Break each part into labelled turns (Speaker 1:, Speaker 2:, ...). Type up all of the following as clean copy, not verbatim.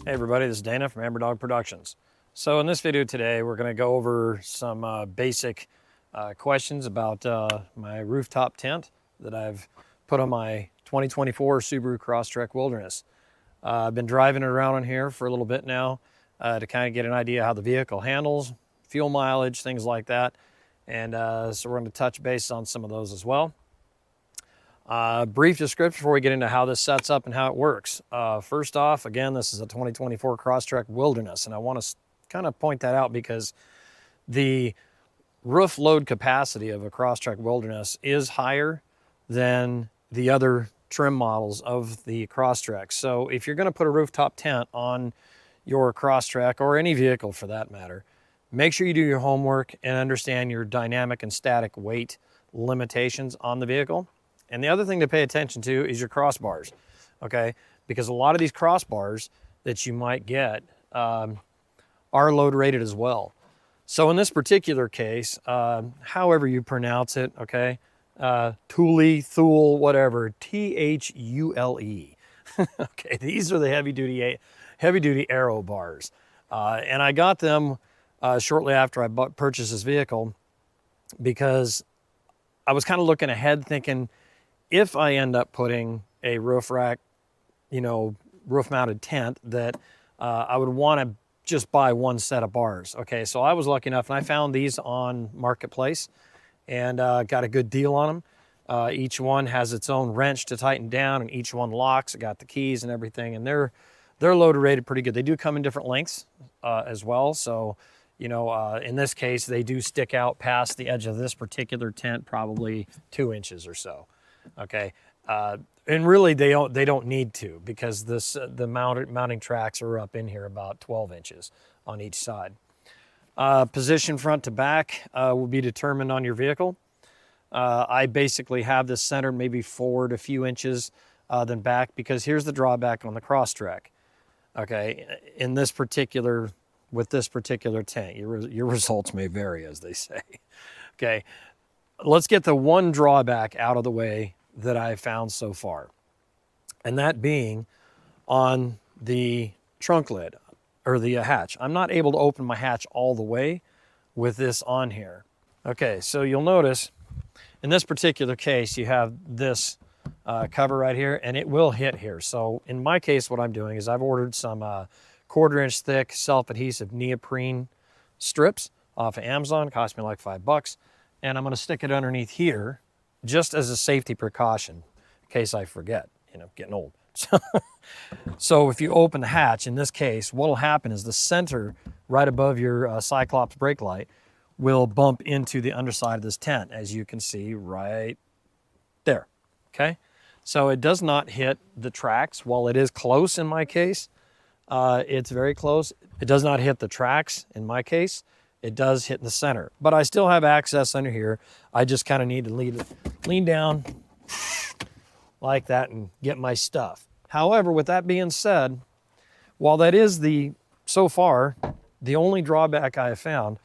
Speaker 1: Hey everybody, this is Dana from Amber Dog Productions. So in this video today, we're going to go over some basic questions about my rooftop tent that I've put on my 2024 Subaru Crosstrek Wilderness. I've been driving it around in here for a little bit now to kind of get an idea how the vehicle handles, fuel mileage, things like that. And so we're going to touch base on some of those as well. Brief description before we get into how this sets up and how it works. First off, again, this is a 2024 Crosstrek Wilderness, and I want to kind of point that out because the roof load capacity of a Crosstrek Wilderness is higher than the other trim models of the Crosstrek. So if you're going to put a rooftop tent on your Crosstrek, or any vehicle for that matter, make sure you do your homework and understand your dynamic and static weight limitations on the vehicle. And the other thing to pay attention to is your crossbars, okay? Because a lot of these crossbars that you might get are load rated as well. So in this particular case, however you pronounce it, okay? Thule, whatever, T-H-U-L-E. Okay, these are the heavy duty aero bars. And I got them shortly after I purchased this vehicle because I was kind of looking ahead thinking, if I end up putting a roof rack, roof mounted tent, that I would want to just buy one set of bars. Okay, so I was lucky enough and I found these on Marketplace and got a good deal on them. Each one has its own wrench to tighten down and each one locks. It got the keys and everything, and they're load rated pretty good. They do come in different lengths as well. So, in this case, they do stick out past the edge of this particular tent, probably 2 inches or so. Okay, and really they don't need to, because the mounting tracks are up in here about 12 inches on each side. Position front to back will be determined on your vehicle. I basically have this centered maybe forward a few inches than back, because here's the drawback on the Crosstrek. Okay, with this particular tent, your results may vary, as they say. Okay, let's get the one drawback out of the way that I've found so far, and that being on the trunk lid, or the hatch. I'm not able to open my hatch all the way with this on here. Okay, so you'll notice in this particular case, you have this cover right here, and it will hit here. So in my case, what I'm doing is I've ordered some 1/4 inch thick self-adhesive neoprene strips off of Amazon. It cost me like $5. And I'm going to stick it underneath here just as a safety precaution in case I forget, getting old. So if you open the hatch, in this case, what will happen is the center right above your Cyclops brake light will bump into the underside of this tent, as you can see right there, okay? So it does not hit the tracks. While it is close in my case, it's very close. It does not hit the tracks in my case. It does hit in the center, but I still have access under here. I just kind of need to lean down like that and get my stuff. However, with that being said, while that is so far, the only drawback I have found,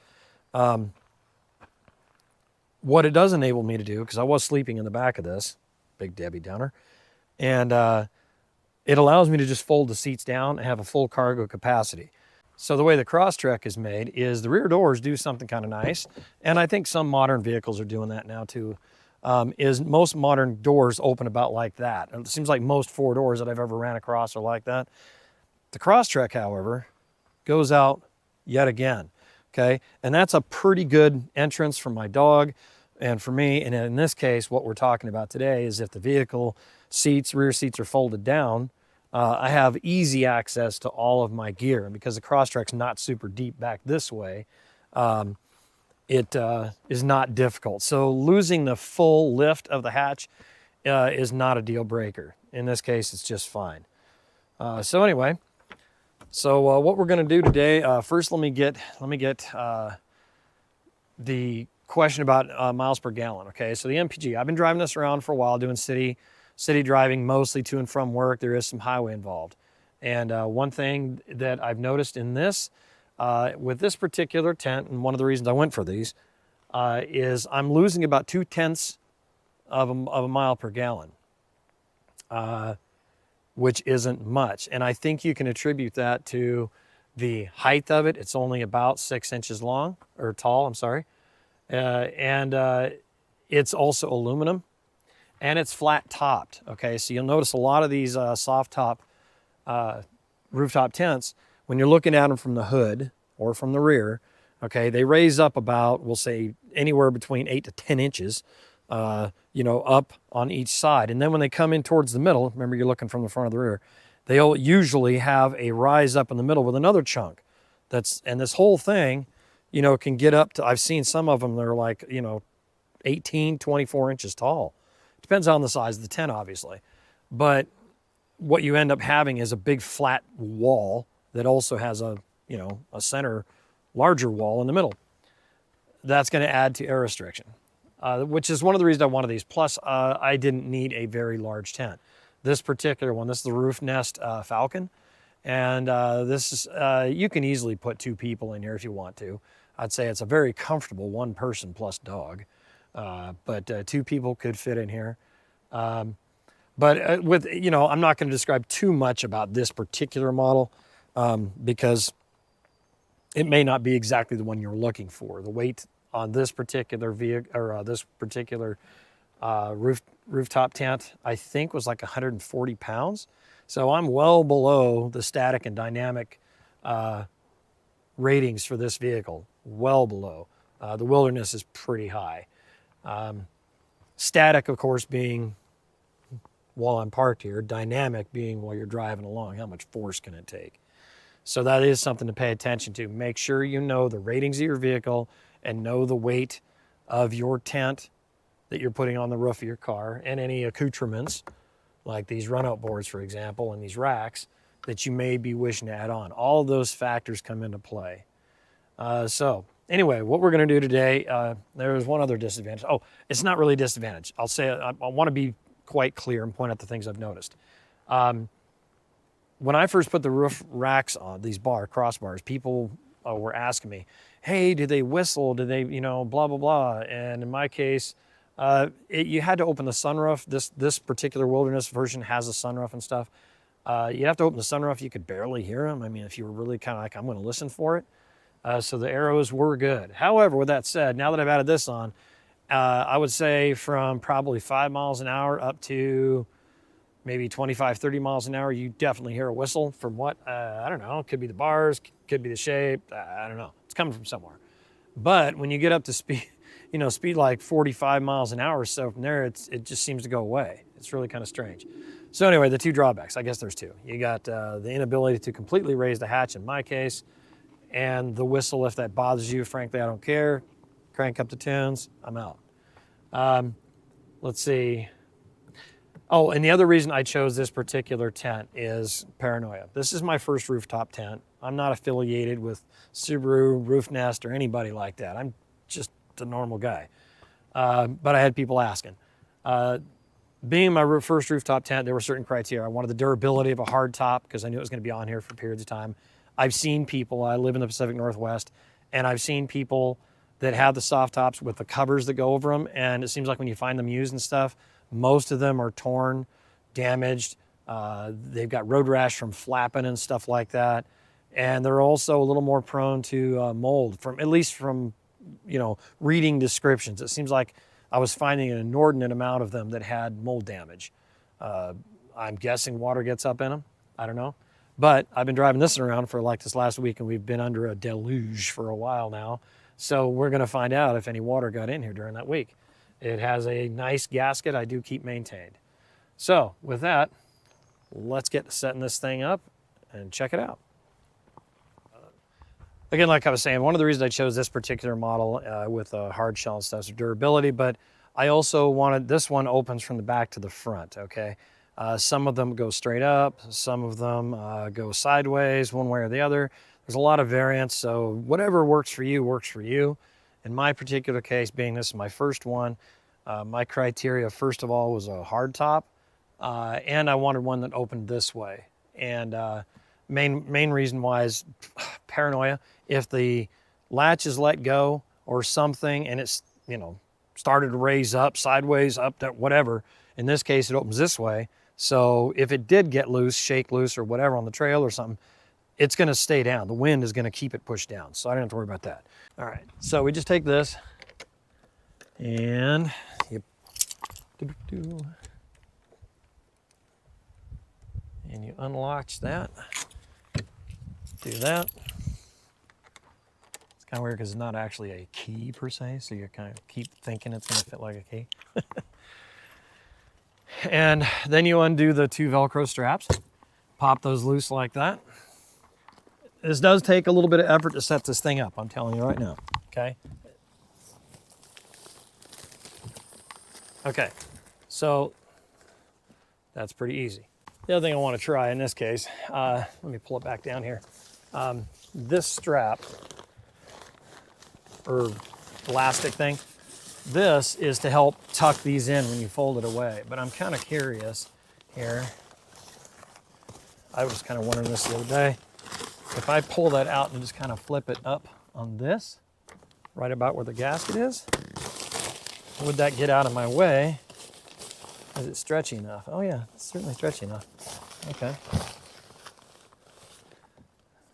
Speaker 1: what it does enable me to do, because I was sleeping in the back of this, Big Debbie Downer, and it allows me to just fold the seats down and have a full cargo capacity. So the way the Crosstrek is made is the rear doors do something kind of nice, and I think some modern vehicles are doing that now too, is most modern doors open about like that. And it seems like most 4 doors that I've ever ran across are like that. The Crosstrek, however, goes out yet again, okay? And that's a pretty good entrance for my dog and for me. And in this case, what we're talking about today is if the vehicle rear seats are folded down, I have easy access to all of my gear. And because the Crosstrek's not super deep back this way, it is not difficult. So losing the full lift of the hatch is not a deal breaker. In this case, it's just fine. So anyway, what we're going to do today, first let me get the question about miles per gallon. Okay, so the MPG, I've been driving this around for a while, doing city driving, mostly to and from work. There is some highway involved. And one thing that I've noticed in this, with this particular tent, and one of the reasons I went for these, is I'm losing about 2/10 of a mile per gallon. which isn't much. And I think you can attribute that to the height of it. It's only about 6 inches long, or tall, I'm sorry. It's also aluminum, and it's flat topped, okay? So you'll notice a lot of these soft top rooftop tents, when you're looking at them from the hood or from the rear, okay, they raise up about, we'll say, anywhere between 8 to 10 inches, you know, up on each side. And then when they come in towards the middle, remember you're looking from the front of the rear, they'll usually have a rise up in the middle with another chunk. And this whole thing, you know, can get up to, I've seen some of them, they're like, you know, 18, 24 inches tall. Depends on the size of the tent, obviously. But what you end up having is a big flat wall that also has a, you know, a center larger wall in the middle. That's going to add to air restriction, which is one of the reasons I wanted these. Plus, I didn't need a very large tent. This particular one, this is the Roof Nest Falcon. And this is, you can easily put 2 people in here if you want to. I'd say it's a very comfortable 1 person plus dog. But 2 people could fit in here. But with, you know, I'm not going to describe too much about this particular model because it may not be exactly the one you're looking for. The weight on this particular vehicle, or this particular rooftop tent, I think was like 140 pounds. So I'm well below the static and dynamic ratings for this vehicle, well below. The Wilderness is pretty high. Static, of course, being while I'm parked here, dynamic being while you're driving along, how much force can it take? So that is something to pay attention to. Make sure you know the ratings of your vehicle and know the weight of your tent that you're putting on the roof of your car, and any accoutrements, like these run-out boards, for example, and these racks that you may be wishing to add on. All of those factors come into play. So anyway, what we're going to do today, there was one other disadvantage. Oh, it's not really a disadvantage. I'll say, I want to be quite clear and point out the things I've noticed. When I first put the roof racks on, these crossbars, people were asking me, hey, do they whistle? Do they, you know, blah, blah, blah. And in my case, you had to open the sunroof. This particular Wilderness version has a sunroof and stuff. You have to open the sunroof. You could barely hear them. I mean, if you were really kind of like, I'm going to listen for it. So the arrows were good. However, with that said, now that I've added this on, I would say from probably 5 miles an hour up to maybe 25, 30 miles an hour, you definitely hear a whistle. From what? I don't know. It could be the bars, could be the shape. I don't know. It's coming from somewhere. But when you get up to speed, you know, speed like 45 miles an hour or so from there, it just seems to go away. It's really kind of strange. So anyway, the 2 drawbacks, I guess there's 2. You got the inability to completely raise the hatch in my case, and the whistle, if that bothers you. Frankly, I don't care. Crank up the tunes, I'm out. Let's see. Oh, and the other reason I chose this particular tent is paranoia. This is my first rooftop tent. I'm not affiliated with Subaru, Roof Nest, or anybody like that. I'm just a normal guy. But I had people asking. Being my first rooftop tent, there were certain criteria. I wanted the durability of a hard top because I knew it was going to be on here for periods of time. I've seen people, I live in the Pacific Northwest, and I've seen people that have the soft tops with the covers that go over them, and it seems like when you find them used and stuff, most of them are torn, damaged. They've got road rash from flapping and stuff like that. And they're also a little more prone to mold, at least from, you know, reading descriptions. It seems like I was finding an inordinate amount of them that had mold damage. I'm guessing water gets up in them. I don't know. But I've been driving this around for like this last week, and we've been under a deluge for a while now. So we're going to find out if any water got in here during that week. It has a nice gasket I do keep maintained. So with that, let's get to setting this thing up and check it out. Again, like I was saying, one of the reasons I chose this particular model with a hard shell and stuff is durability, but I also wanted, this one opens from the back to the front, okay? Some of them go straight up, some of them go sideways, one way or the other. There's a lot of variance, so whatever works for you works for you. In my particular case, being this is my first one, my criteria, first of all, was a hard top, and I wanted one that opened this way. And main reason why is paranoia. If the latch is let go or something and it's, you know, started to raise up, sideways, up, whatever, in this case, it opens this way. So if it did get loose, shake loose or whatever on the trail or something, it's gonna stay down. The wind is gonna keep it pushed down. So I don't have to worry about that. All right, so we just take this and you unlatch that, do that. It's kind of weird because it's not actually a key per se, so you kind of keep thinking it's gonna fit like a key. And then you undo the 2 Velcro straps, pop those loose like that. This does take a little bit of effort to set this thing up, I'm telling you right now, okay? Okay, so that's pretty easy. The other thing I want to try in this case, let me pull it back down here. This strap, or elastic thing, this is to help tuck these in when you fold it away. But I'm kind of curious here. I was kind of wondering this the other day. If I pull that out and just kind of flip it up on this, right about where the gasket is, would that get out of my way? Is it stretchy enough? Oh yeah, it's certainly stretchy enough. Okay.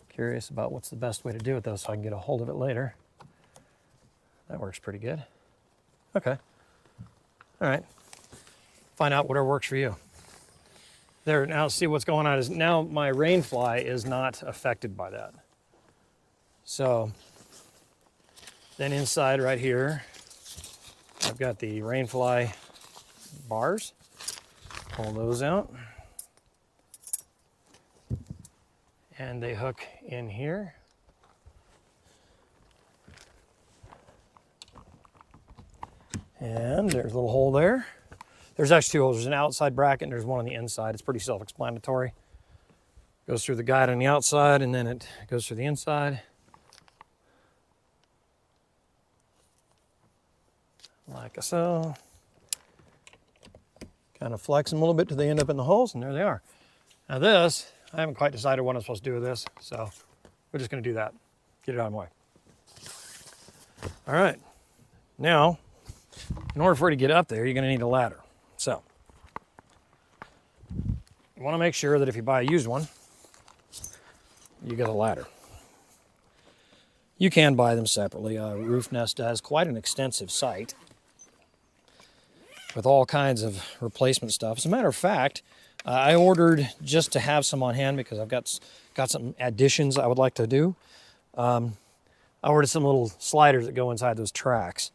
Speaker 1: Curious about what's the best way to do it though, so I can get a hold of it later. That works pretty good. Okay. All right. Find out whatever works for you. There, now see what's going on is now my rain fly is not affected by that. So then inside right here, I've got the rain fly bars. Pull those out. And they hook in here. And there's a little hole there. There's actually 2 holes. There's an outside bracket and there's one on the inside. It's pretty self-explanatory. Goes through the guide on the outside and then it goes through the inside. Like so. Kind of flex them a little bit till they end up in the holes, and there they are. Now this, I haven't quite decided what I'm supposed to do with this, so we're just gonna do that. Get it out of my way. All right, now, in order for it to get up there, you're gonna need a ladder. So, you wanna make sure that if you buy a used one, you get a ladder. You can buy them separately. Roof Nest has quite an extensive site with all kinds of replacement stuff. As a matter of fact, I ordered just to have some on hand because I've got some additions I would like to do. I ordered some little sliders that go inside those tracks.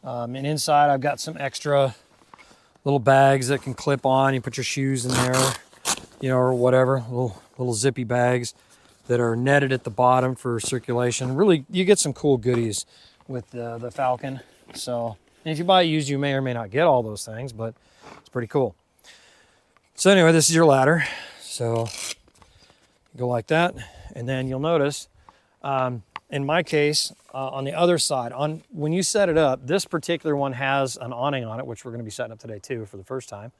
Speaker 1: And inside I've got some extra little bags that can clip on. You put your shoes in there, you know, or whatever, little zippy bags that are netted at the bottom for circulation. Really, you get some cool goodies with the Falcon. So, and if you buy it used, you may or may not get all those things, but it's pretty cool. So anyway, this is your ladder. So go like that, and then you'll notice, in my case, on the other side, when you set it up, this particular one has an awning on it, which we're going to be setting up today too for the first time.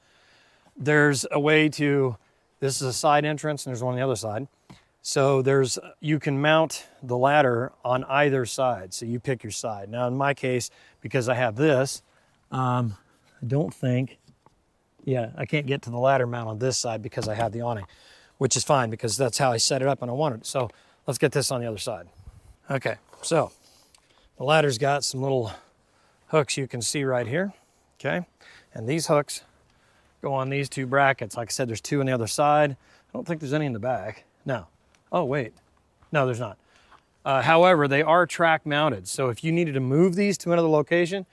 Speaker 1: There's a way to, this is a side entrance, and there's one on the other side. So you can mount the ladder on either side. So you pick your side. Now in my case, because I have this, I don't think, yeah, I can't get to the ladder mount on this side because I have the awning, which is fine because that's how I set it up and I wanted it. So let's get this on the other side. Okay, so the ladder's got some little hooks you can see right here, okay? And these hooks go on these 2 brackets. Like I said, there's 2 on the other side. I don't think there's any in the back. No. Oh, wait. No, there's not. However, they are track mounted. So if you needed to move these to another location,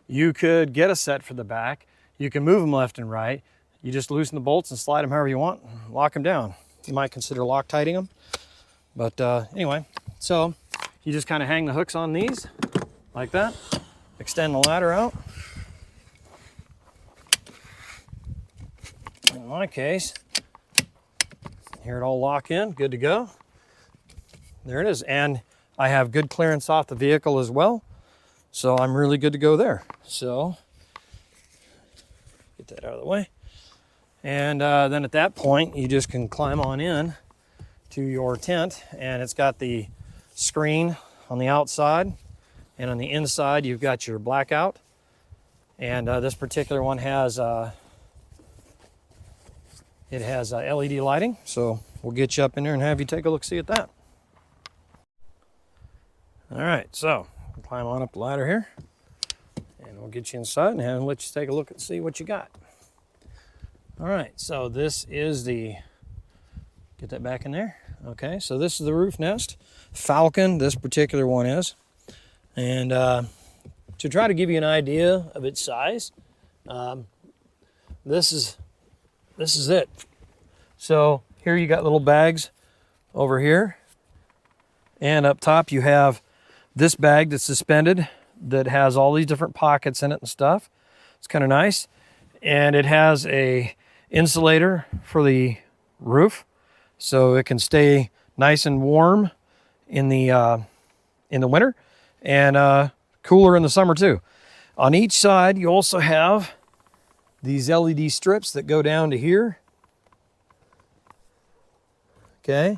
Speaker 1: you could get a set for the back. You can move them left and right. You just loosen the bolts and slide them however you want, lock them down. You might consider Loctiting them. But anyway, so you just kind of hang the hooks on these like that, extend the ladder out. In my case, here it all lock in, good to go. There it is. And I have good clearance off the vehicle as well. So I'm really good to go there. So get that out of the way. And then at that point, you just can climb on in to your tent, and it's got the screen on the outside, and on the inside, you've got your blackout. And this particular one has It has LED lighting, so we'll get you up in there and have you take a look, see at that. All right, so climb on up the ladder here, and we'll get you inside and let you take a look and see what you got. All right, so this is the, get that back in there. Okay, so this is the Roof Nest Falcon, this particular one is. And to try to give you an idea of its size, this is it. So here you got little bags over here, and up top you have this bag that's suspended that has all these different pockets in it and stuff. It's kind of nice, and it has a insulator for the roof, so it can stay nice and warm in the winter, and cooler in the summer too. On each side, you also have these LED strips that go down to here. Okay,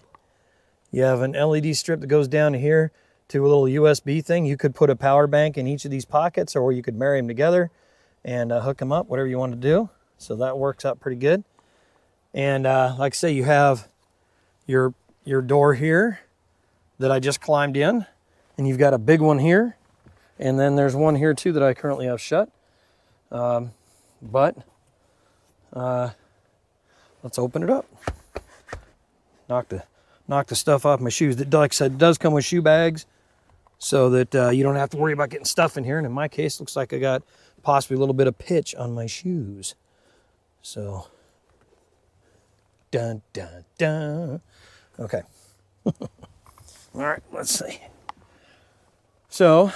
Speaker 1: you have an LED strip that goes down to here to a little USB thing. You could put a power bank in each of these pockets, or you could marry them together and hook them up, whatever you want to do. So that works out pretty good. And like I say, you have your door here that I just climbed in, and you've got a big one here, and then there's one here too that I currently have shut. But let's open it up. Knock the stuff off my shoes. Like I said, it does come with shoe bags, so that you don't have to worry about getting stuff in here. And in my case, looks like I got possibly a little bit of pitch on my shoes. So, dun dun dun. Okay. All right, let's see. So,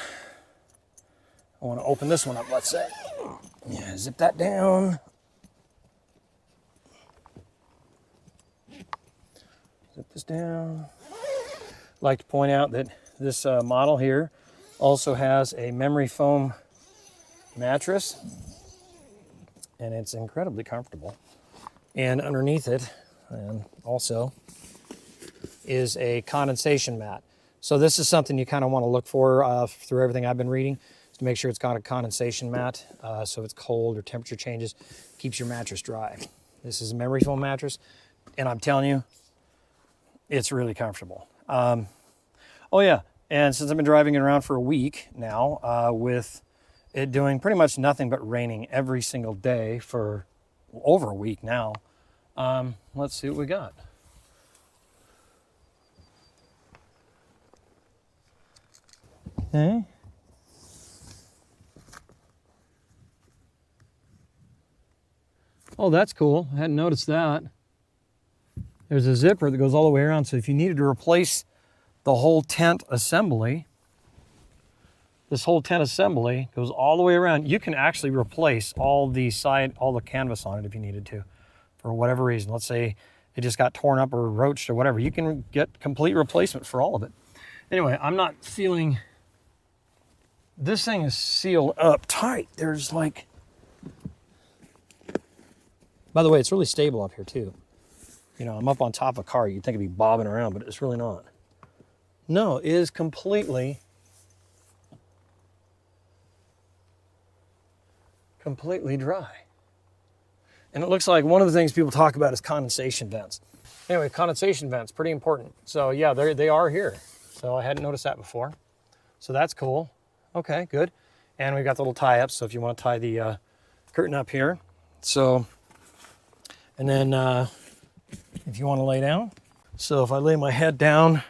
Speaker 1: I want to open this one up, let's say. Yeah, zip that down. Zip this down. I'd like to point out that this model here also has a memory foam mattress, and it's incredibly comfortable. And underneath it, and also, is a condensation mat. So this is something you kind of want to look for through everything I've been reading, to make sure it's got a condensation mat, so if it's cold or temperature changes, keeps your mattress dry. This is a memory foam mattress, and I'm telling you, it's really comfortable. Oh yeah, and since I've been driving it around for a week now, with it doing pretty much nothing but raining every single day for over a week now, let's see what we got. Okay. Oh, that's cool. I hadn't noticed that. There's a zipper that goes all the way around, so if you needed to replace the whole tent assembly, this whole tent assembly goes all the way around. You can actually replace all the canvas on it if you needed to, for whatever reason. Let's say it just got torn up or roached or whatever. You can get complete replacement for all of it. Anyway, I'm not feeling, this thing is sealed up tight. There's like, by the way, it's really stable up here too. You know, I'm up on top of a car. You'd think it'd be bobbing around, but it's really not. No, it is completely dry. And it looks like one of the things people talk about is condensation vents. Anyway, condensation vents, pretty important. So yeah, they are here. So I hadn't noticed that before. So that's cool. Okay, good. And we've got the little tie-ups, so if you want to tie the curtain up here. So, and then if you want to lay down. So if I lay my head down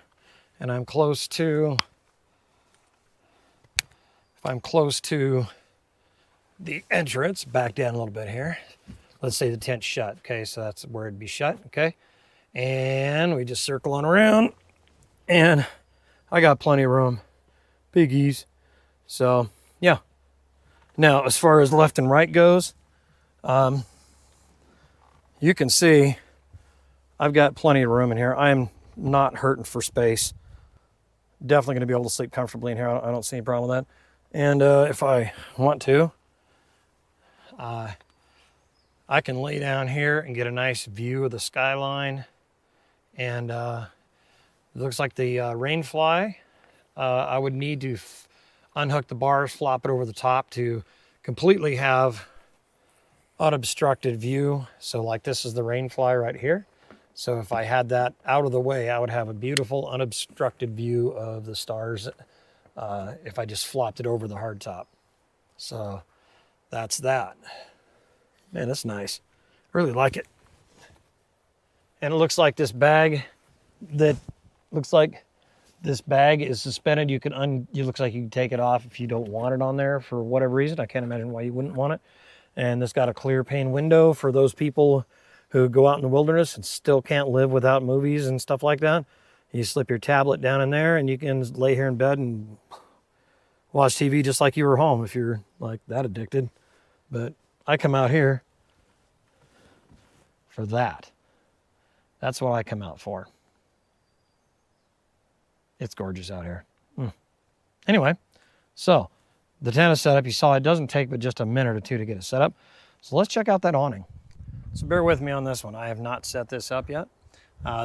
Speaker 1: and I'm close to, the entrance, back down a little bit here. Let's say the tent's shut. Okay, so that's where it'd be shut. Okay, and we just circle on around, and I got plenty of room, piggies. So yeah. Now, as far as left and right goes, you can see I've got plenty of room in here. I'm not hurting for space. Definitely going to be able to sleep comfortably in here. I don't see any problem with that. And if I want to, I can lay down here and get a nice view of the skyline. And it looks like the rainfly, I would need to unhook the bars, flop it over the top to completely have unobstructed view. So like this is the rain fly right here. So if I had that out of the way, I would have a beautiful unobstructed view of the stars if I just flopped it over the hardtop. So that's that. Man, that's nice. I really like it. And it looks like this bag is suspended. You can it looks like you can take it off if you don't want it on there for whatever reason. I can't imagine why you wouldn't want it. And this got a clear pane window for those people who go out in the wilderness and still can't live without movies and stuff like that. You slip your tablet down in there and you can lay here in bed and watch TV just like you were home if you're like that addicted. But I come out here for that. That's what I come out for. It's gorgeous out here. Anyway, so the tent is set up. You saw it doesn't take but just a minute or two to get it set up. So let's check out that awning. So bear with me on this one. I have not set this up yet.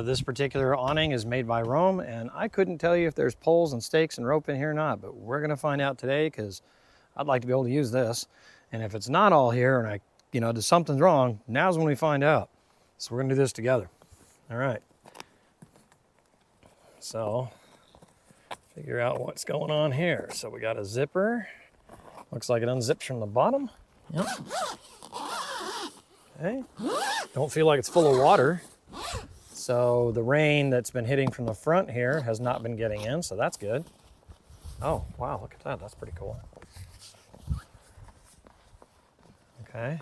Speaker 1: This particular awning is made by Rome, and I couldn't tell you if there's poles and stakes and rope in here or not, but we're gonna find out today because I'd like to be able to use this. And if it's not all here and something's wrong, now's when we find out. So we're gonna do this together. All right. So figure out what's going on here. So we got a zipper. Looks like it unzips from the bottom. Yep. Okay. Don't feel like it's full of water. So the rain that's been hitting from the front here has not been getting in, so that's good. Oh, wow, look at that. That's pretty cool. Okay.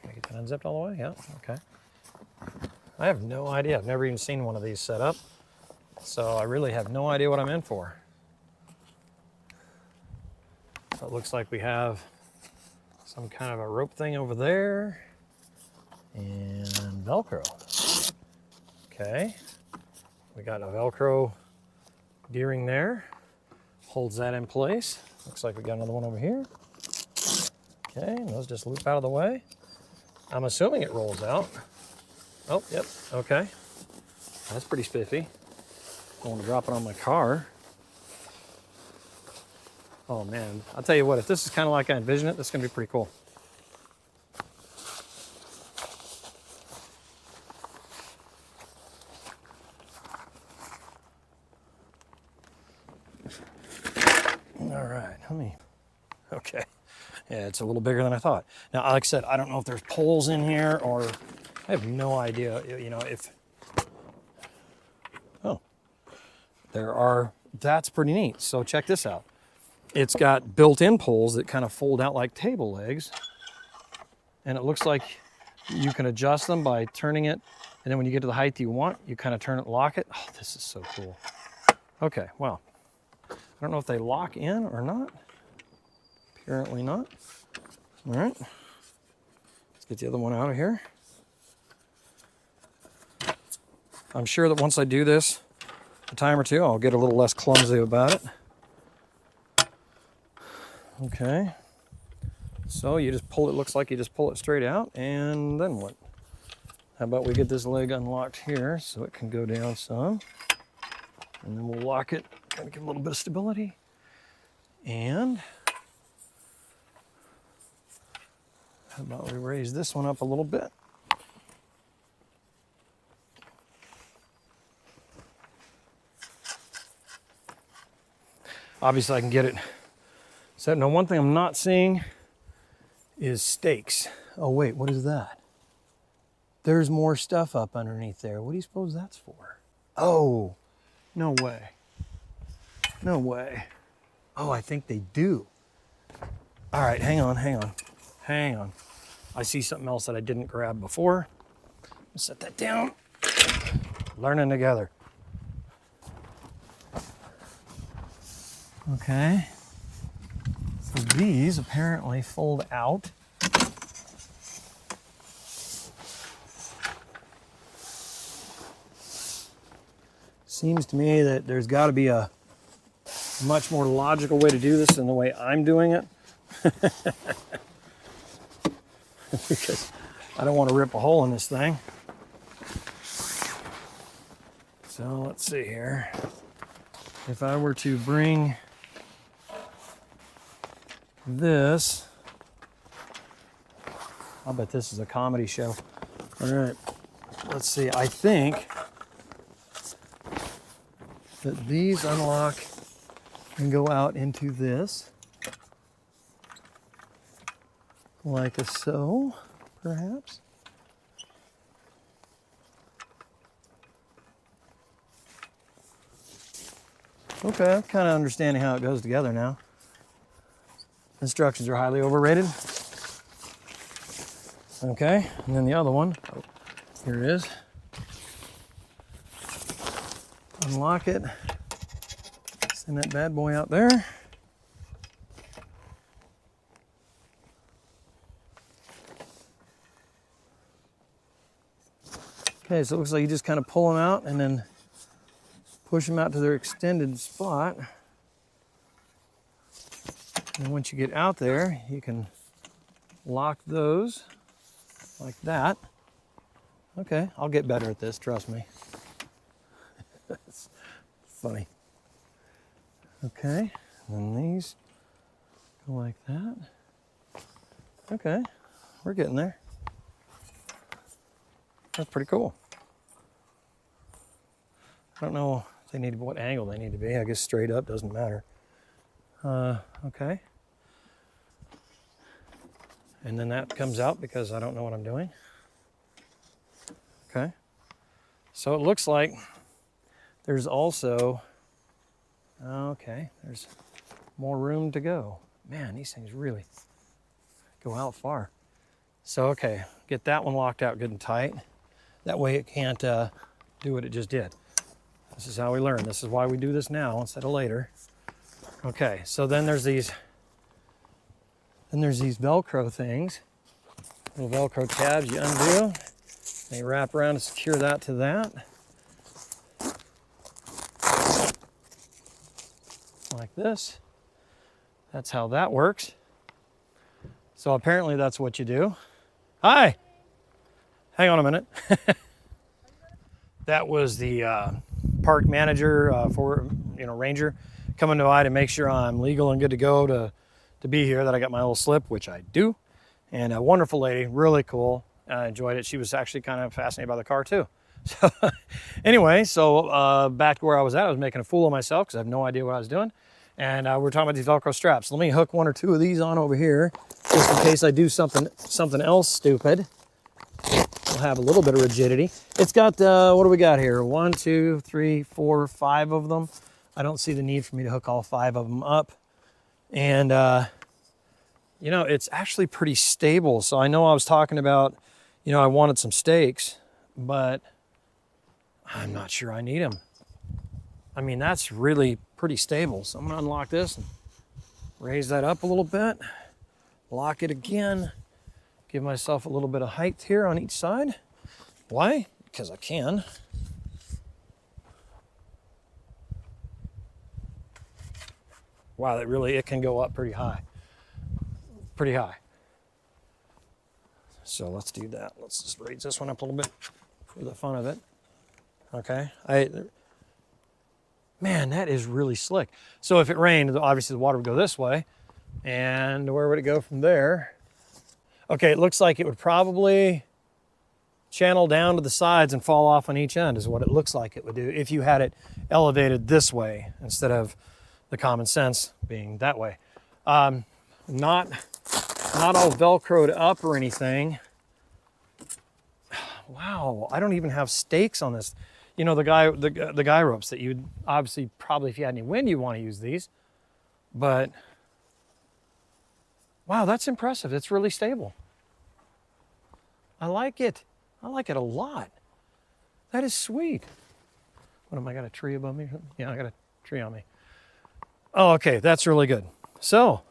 Speaker 1: Can I get that unzipped all the way? Yeah, okay. I have no idea. I've never even seen one of these set up. So I really have no idea what I'm in for. So it looks like we have some kind of a rope thing over there and Velcro. Okay, we got a Velcro D-ring there. Holds that in place. Looks like we got another one over here. Okay, and those just loop out of the way. I'm assuming it rolls out. Oh, yep, okay. That's pretty spiffy. I want to drop it on my car. Oh man, I'll tell you what, if this is kind of like I envision it, this is gonna be pretty cool. All right, okay. Yeah, it's a little bigger than I thought. Now, like I said, I don't know if there's poles in here or I have no idea, oh, there are, that's pretty neat. So check this out. It's got built-in poles that kind of fold out like table legs. And it looks like you can adjust them by turning it. And then when you get to the height you want, you kind of turn it, lock it. Oh, this is so cool. Okay, well, I don't know if they lock in or not. Apparently not. All right, let's get the other one out of here. I'm sure that once I do this a time or two, I'll get a little less clumsy about it. Okay, so you just pull it, looks like you just pull it straight out, and then what? How about we get this leg unlocked here so it can go down some, and then we'll lock it, kind of give it a little bit of stability. And how about we raise this one up a little bit? Obviously I can get it set. Now one thing I'm not seeing is stakes. Oh wait, what is that? There's more stuff up underneath there. What do you suppose that's for? Oh, no way. No way. Oh, I think they do. All right, hang on. I see something else that I didn't grab before. I'll set that down. Learning together. Okay. So these apparently fold out. Seems to me that there's got to be a much more logical way to do this than the way I'm doing it. Because I don't want to rip a hole in this thing. So let's see here. If I were to bring I'll bet this is a comedy show. All right, let's see. I think that these unlock and go out into this, like so, perhaps. Okay, I'm kind of understanding how it goes together now. Instructions are highly overrated. Okay, and then the other one, oh, here it is. Unlock it, send that bad boy out there. Okay, so it looks like you just kind of pull them out and then push them out to their extended spot. And once you get out there, you can lock those like that. Okay, I'll get better at this, trust me. It's funny. Okay, and then these go like that. Okay, we're getting there. That's pretty cool. I don't know if they need what angle they need to be. I guess straight up doesn't matter. Okay. And then that comes out because I don't know what I'm doing. Okay. So it looks like there's also, okay, there's more room to go. Man, these things really go out far. So, okay, get that one locked out good and tight. That way it can't do what it just did. This is how we learn. This is why we do this now instead of later. Okay, so then there's these Velcro things, little Velcro tabs you undo. They wrap around and secure that to that. Like this. That's how that works. So apparently that's what you do. Hi. Hang on a minute. That was the park manager for ranger coming by to make sure I'm legal and good to go to be here, that I got my little slip, which I do. And a wonderful lady, really cool. I enjoyed it. She was actually kind of fascinated by the car too. So anyway, back to where I was at, I was making a fool of myself because I have no idea what I was doing. And we're talking about these Velcro straps. Let me hook one or two of these on over here, just in case I do something else stupid. We'll have a little bit of rigidity. It's got, what do we got here? 1, 2, 3, 4, 5 of them. I don't see the need for me to hook all 5 of them up. And, it's actually pretty stable. So I know I was talking about, I wanted some stakes, but I'm not sure I need them. I mean, that's really pretty stable. So I'm gonna unlock this and raise that up a little bit, lock it again, give myself a little bit of height here on each side. Why? Because I can. Wow, it can go up pretty high. Pretty high. So let's do that. Let's just raise this one up a little bit for the fun of it. Okay. Man, that is really slick. So if it rained, obviously the water would go this way. And where would it go from there? Okay, it looks like it would probably channel down to the sides and fall off on each end is what it looks like it would do if you had it elevated this way instead of the common sense being that way. Not all Velcroed up or anything. Wow, I don't even have stakes on this. The guy ropes that you'd obviously probably, if you had any wind, you'd want to use these. But wow, that's impressive. It's really stable. I like it. I like it a lot. That is sweet. What am I got, a tree above me? Yeah, I got a tree on me. Oh, okay, that's really good. So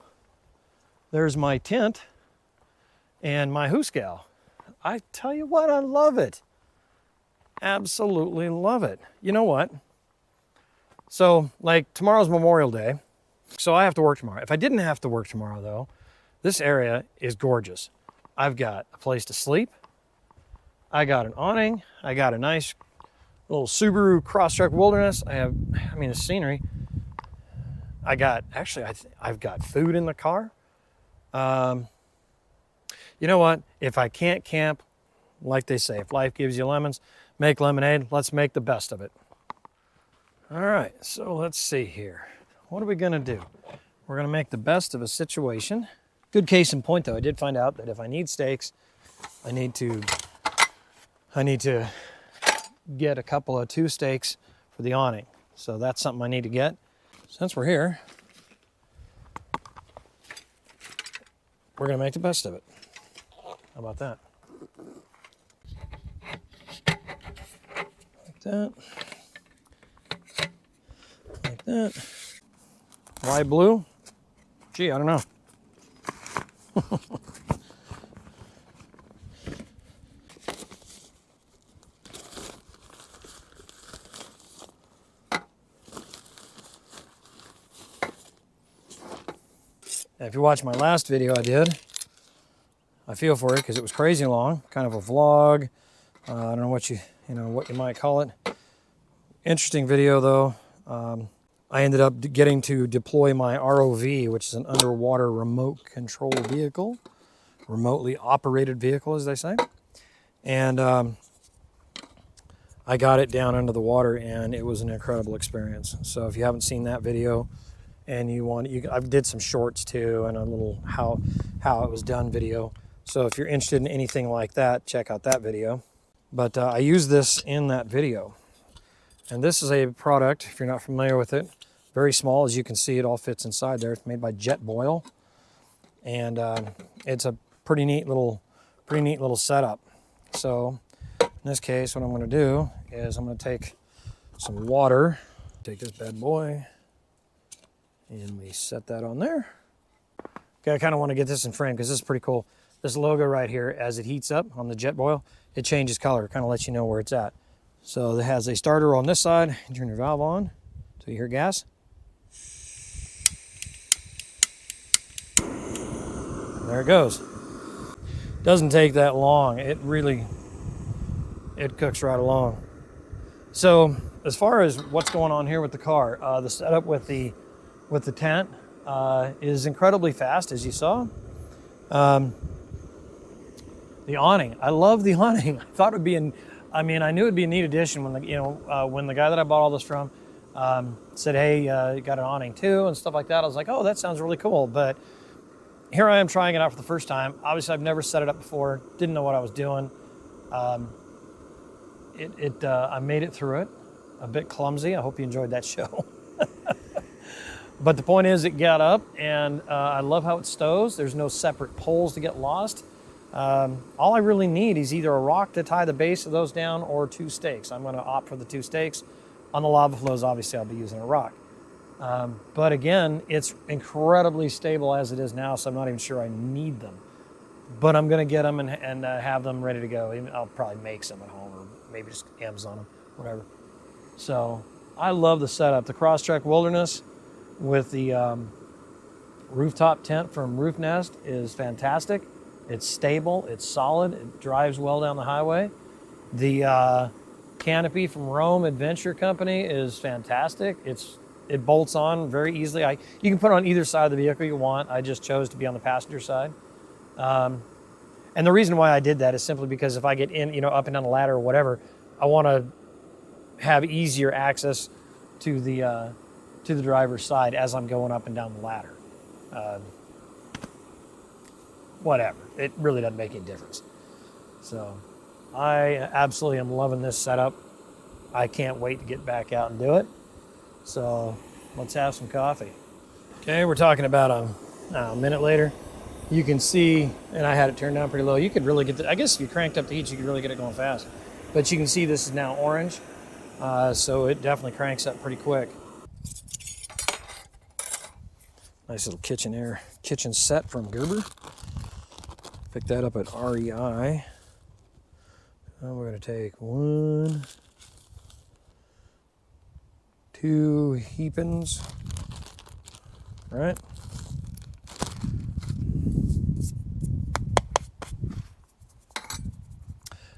Speaker 1: there's my tent and my hoosegow. I tell you what, I love it. Absolutely love it. You know what? So like tomorrow's Memorial Day, so I have to work tomorrow. If I didn't have to work tomorrow though, this area is gorgeous. I've got a place to sleep. I got an awning. I got a nice little Subaru Crosstrek Wilderness. The scenery. I've got food in the car. You know what? If I can't camp, like they say, if life gives you lemons, make lemonade. Let's make the best of it. All right, so let's see here. What are we gonna do? We're gonna make the best of a situation. Good case in point though, I did find out that if I need steaks, I need to get a couple of 2 steaks for the awning. So that's something I need to get. Since we're here, we're gonna make the best of it. How about that? Like that. Like that. Why blue? Gee, I don't know. Now, if you watched my last video I did, I feel for it because it was crazy long, kind of a vlog. I don't know what you might call it. Interesting video though. I ended up getting to deploy my ROV, which is an underwater remote control vehicle, remotely operated vehicle, as they say. And I got it down under the water, and it was an incredible experience. So if you haven't seen that video, and I did some shorts too, and a little how it was done video. So if you're interested in anything like that, check out that video. But I use this in that video. And this is a product, if you're not familiar with it, very small. As you can see, it all fits inside there. It's made by Jetboil. And it's a pretty neat little setup. So in this case, what I'm gonna do is I'm gonna take some water, take this bad boy, and we set that on there. Okay, I kind of want to get this in frame because this is pretty cool. This logo right here, as it heats up on the Jetboil, it changes color, kind of lets you know where it's at. So it has a starter on this side. You turn your valve on so you hear gas. And there it goes. Doesn't take that long. It cooks right along. So as far as what's going on here with the car, the setup with the tent is incredibly fast, as you saw. The awning, I love the awning. I thought it would be I knew it'd be a neat addition when the guy that I bought all this from said, hey, you got an awning too and stuff like that. I was like, oh, that sounds really cool. But here I am trying it out for the first time. Obviously, I've never set it up before. Didn't know what I was doing. I made it through it. A bit clumsy. I hope you enjoyed that show. But the point is, it got up, and I love how it stows. There's no separate poles to get lost. All I really need is either a rock to tie the base of those down or 2 stakes. I'm going to opt for the 2 stakes. On the lava flows, obviously, I'll be using a rock. But again, it's incredibly stable as it is now, so I'm not even sure I need them. But I'm going to get them and have them ready to go. I'll probably make some at home, or maybe just Amazon them, whatever. So I love the setup. The Crosstrek Wilderness with the rooftop tent from Roof Nest is fantastic. It's stable, it's solid, it drives well down the highway. The canopy from Rome Adventure Company is fantastic. It bolts on very easily. You can put it on either side of the vehicle you want. I just chose to be on the passenger side. And the reason why I did that is simply because if I get in, up and down the ladder or whatever, I want to have easier access to the driver's side as I'm going up and down the ladder. Whatever, it really doesn't make any difference. So I absolutely am loving this setup. I can't wait to get back out and do it. So let's have some coffee. Okay, we're talking about a minute later. You can see, and I had it turned down pretty low. You could really get I guess if you cranked up the heat, you could really get it going fast. But you can see this is now orange. So it definitely cranks up pretty quick. Nice little kitchen set from Gerber. Picked that up at REI. Now we're going to take 1, 2 heapings. Right?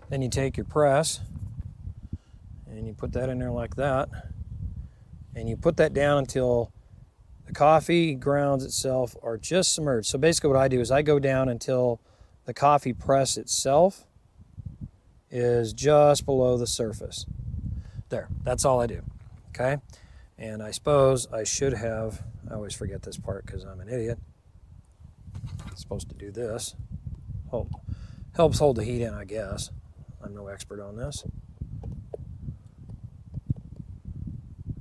Speaker 1: Then you take your press and you put that in there like that. And you put that down until the coffee grounds itself are just submerged. So basically what I do is I go down until the coffee press itself is just below the surface. There, that's all I do, okay? And I suppose I should have, I always forget this part because I'm an idiot. I'm supposed to do this. Helps hold the heat in, I guess. I'm no expert on this.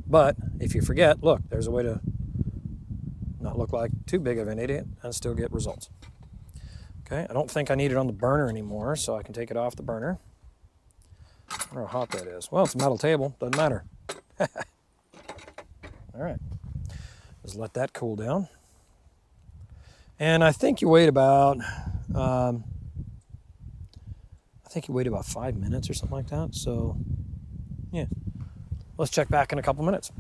Speaker 1: But if you forget, look, there's a way to not look like too big of an idiot and still get results. Okay, I don't think I need it on the burner anymore, so I can take it off the burner. I wonder how hot that is. Well, it's a metal table, doesn't matter. All right, just let that cool down. And I think you wait about, 5 minutes or something like that. So, yeah, let's check back in a couple minutes.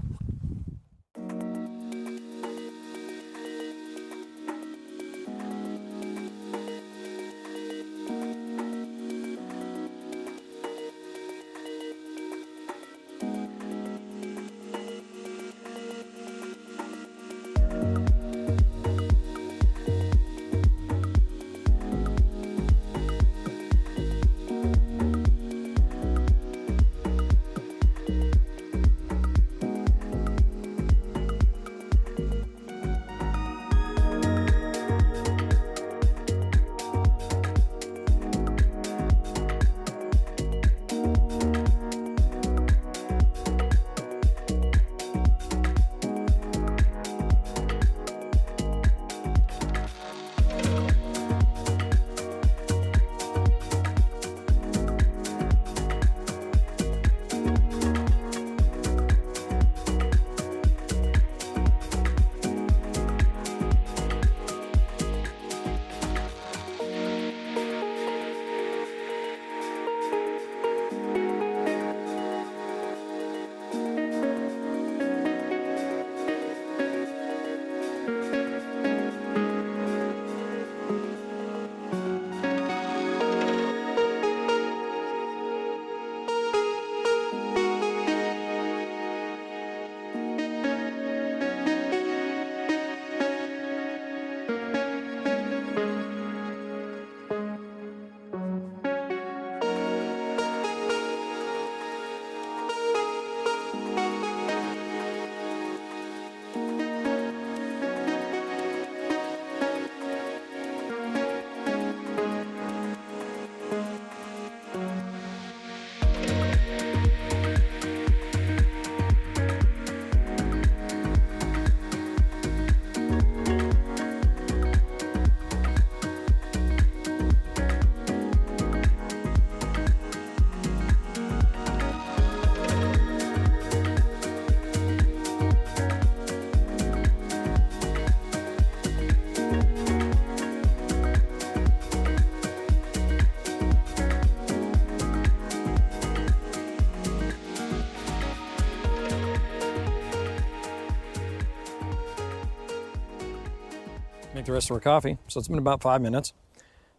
Speaker 1: Make the rest of our coffee. So it's been about 5 minutes.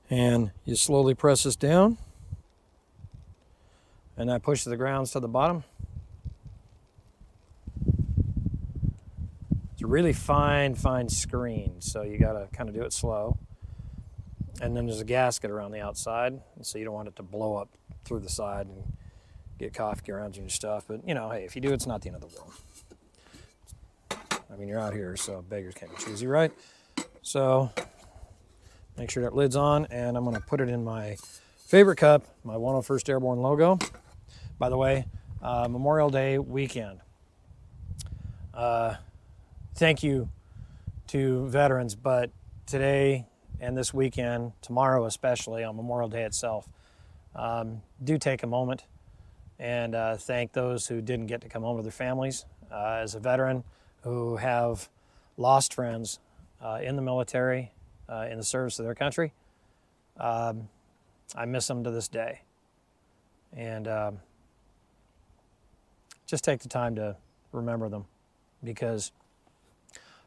Speaker 1: And you slowly press this down. And that pushes the grounds to the bottom. It's a really fine screen. So you gotta kind of do it slow. And then there's a gasket around the outside. So you don't want it to blow up through the side and get coffee grounds and stuff. But, you know, hey, if you do, it's not the end of the world. I mean, you're out here, so beggars can't be choosy, right? So make sure that lid's on, and I'm going to put it in my favorite cup, my 101st Airborne logo. By the way, Memorial Day weekend. Thank you to veterans, but today and this weekend, tomorrow especially, on Memorial Day itself, do take a moment and thank those who didn't get to come home with their families. As a veteran who have lost friends in the military, in the service of their country, I miss them to this day. And just take the time to remember them, because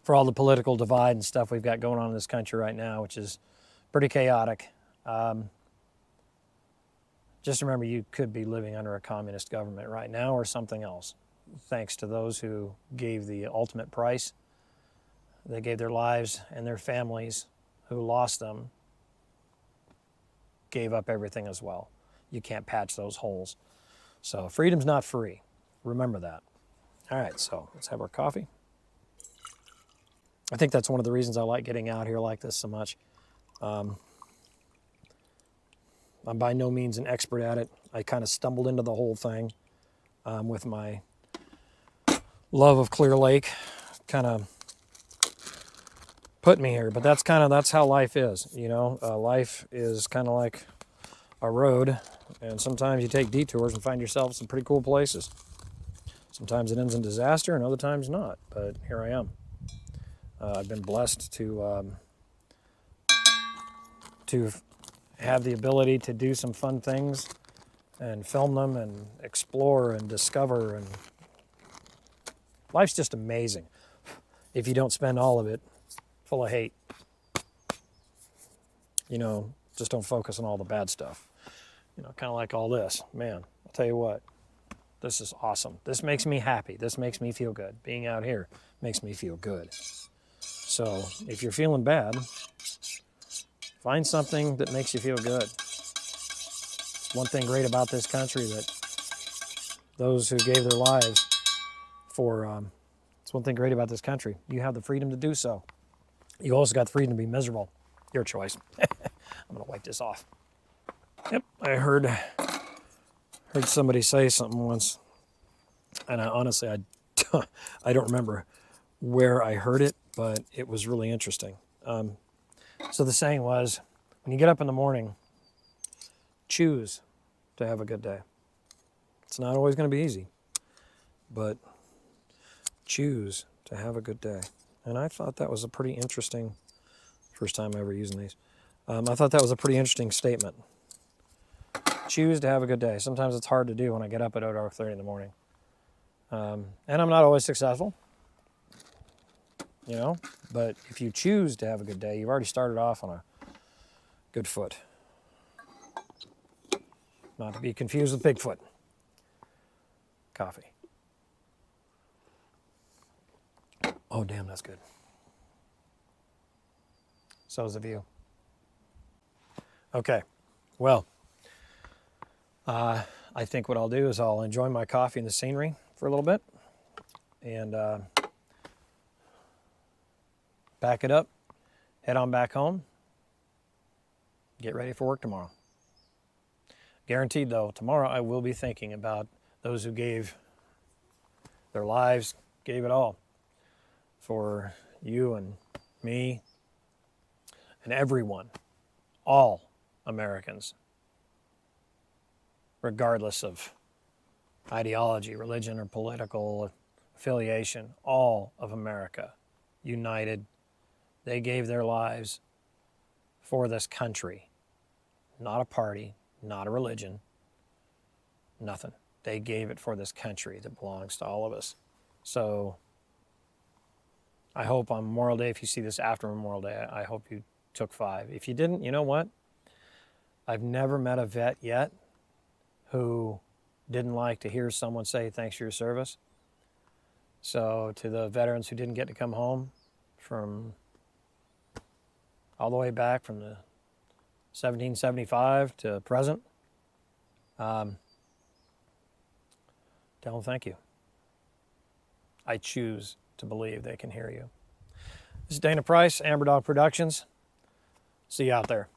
Speaker 1: for all the political divide and stuff we've got going on in this country right now, which is pretty chaotic, just remember you could be living under a communist government right now or something else, thanks to those who gave the ultimate price. They gave their lives and their families who lost them gave up everything as well. You can't patch those holes. So freedom's not free. Remember that. All right, so let's have our coffee. I think that's one of the reasons I like getting out here like this so much. I'm by no means an expert at it. I kind of stumbled into the whole thing with my love of Clear Lake. Kind of put me here, but that's how life is. You know, life is kind of like a road, and sometimes you take detours and find yourself some pretty cool places. Sometimes it ends in disaster, and other times not. But here I am. I've been blessed to have the ability to do some fun things and film them and explore and discover, and life's just amazing if you don't spend all of it full of hate. You know, just don't focus on all the bad stuff. You know, kind of like all this. Man, I'll tell you what, this is awesome. This makes me happy. This makes me feel good. Being out here makes me feel good. So if you're feeling bad, find something that makes you feel good. It's one thing great about this country, that those who gave their lives for, it's one thing great about this country. You have the freedom to do so. You also got the freedom to be miserable. Your choice. I'm going to wipe this off. Yep, I heard somebody say something once, and honestly, I don't remember where I heard it, but it was really interesting. So the saying was, when you get up in the morning, choose to have a good day. It's not always going to be easy, but choose to have a good day. And I thought that was a pretty interesting, first time ever using these. I thought that was a pretty interesting statement. Choose to have a good day. Sometimes it's hard to do when I get up at 8:30 in the morning. And I'm not always successful, you know, but if you choose to have a good day, you've already started off on a good foot. Not to be confused with Bigfoot. Coffee. Oh, damn, that's good. So is the view. Okay, well, I think what I'll do is I'll enjoy my coffee and the scenery for a little bit, and back it up, head on back home, get ready for work tomorrow. Guaranteed, though, tomorrow I will be thinking about those who gave their lives, gave it all for you and me and everyone, all Americans, regardless of ideology, religion, or political affiliation. All of America united. They gave their lives for this country. Not a party, not a religion, nothing. They gave it for this country that belongs to all of us. So I hope on Memorial Day, if you see this after Memorial Day, I hope you took 5. If you didn't, you know what? I've never met a vet yet who didn't like to hear someone say thanks for your service. So to the veterans who didn't get to come home from all the way back from the 1775 to present, tell them thank you. I choose to believe they can hear you. This is Dana Price, Amber Dog Productions. See you out there.